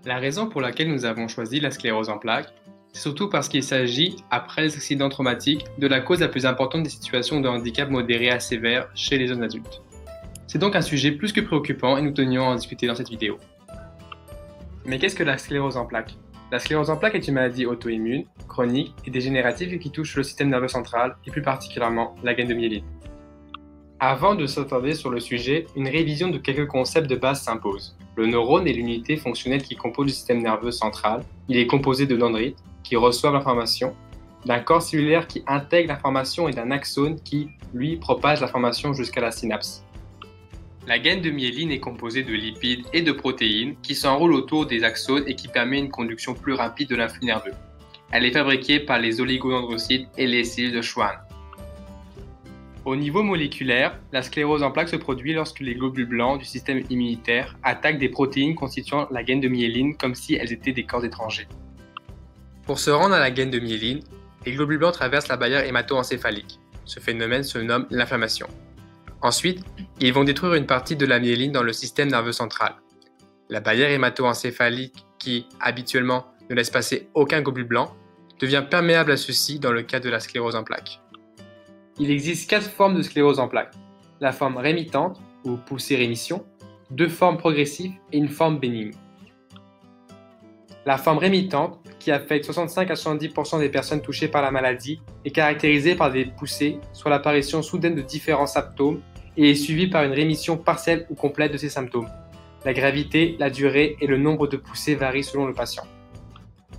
La raison pour laquelle nous avons choisi la sclérose en plaques, c'est surtout parce qu'il s'agit, après les accidents traumatiques, de la cause la plus importante des situations de handicap modéré à sévère chez les jeunes adultes. C'est donc un sujet plus que préoccupant et nous tenions à en discuter dans cette vidéo. Mais qu'est-ce que la sclérose en plaques? La sclérose en plaques est une maladie auto-immune, chronique et dégénérative qui touche le système nerveux central et plus particulièrement la gaine de myéline. Avant de s'attarder sur le sujet, une révision de quelques concepts de base s'impose. Le neurone est l'unité fonctionnelle qui compose le système nerveux central. Il est composé de dendrites qui reçoivent l'information, d'un corps cellulaire qui intègre l'information et d'un axone qui, lui, propage l'information jusqu'à la synapse. La gaine de myéline est composée de lipides et de protéines qui s'enroulent autour des axones et qui permet une conduction plus rapide de l'influx nerveux. Elle est fabriquée par les oligodendrocytes et les cellules de Schwann. Au niveau moléculaire, la sclérose en plaques se produit lorsque les globules blancs du système immunitaire attaquent des protéines constituant la gaine de myéline comme si elles étaient des corps étrangers. Pour se rendre à la gaine de myéline, les globules blancs traversent la barrière hémato-encéphalique. Ce phénomène se nomme l'inflammation. Ensuite, ils vont détruire une partie de la myéline dans le système nerveux central. La barrière hémato-encéphalique, qui, habituellement, ne laisse passer aucun globule blanc, devient perméable à ceux-ci dans le cas de la sclérose en plaques. Il existe 4 formes de sclérose en plaques. La forme rémitante, ou poussée-rémission, 2 formes progressives et une forme bénigne. La forme rémitante, qui affecte 65 à 70% des personnes touchées par la maladie, est caractérisée par des poussées, soit l'apparition soudaine de différents symptômes, et est suivie par une rémission partielle ou complète de ces symptômes. La gravité, la durée et le nombre de poussées varient selon le patient.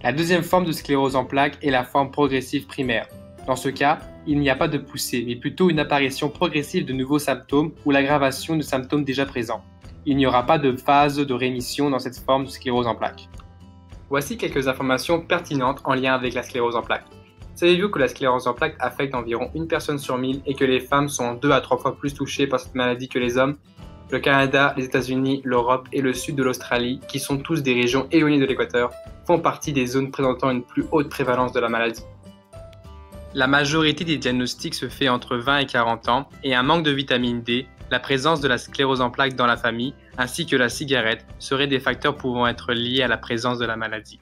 La deuxième forme de sclérose en plaques est la forme progressive primaire. Dans ce cas, il n'y a pas de poussée, mais plutôt une apparition progressive de nouveaux symptômes ou l'aggravation de symptômes déjà présents. Il n'y aura pas de phase de rémission dans cette forme de sclérose en plaques. Voici quelques informations pertinentes en lien avec la sclérose en plaques. Savez-vous que la sclérose en plaques affecte environ 1 personne sur 1000 et que les femmes sont 2 à 3 fois plus touchées par cette maladie que les hommes? Le Canada, les États-Unis, l'Europe et le sud de l'Australie, qui sont tous des régions éloignées de l'équateur, font partie des zones présentant une plus haute prévalence de la maladie. La majorité des diagnostics se fait entre 20 et 40 ans et un manque de vitamine D, la présence de la sclérose en plaques dans la famille ainsi que la cigarette seraient des facteurs pouvant être liés à la présence de la maladie.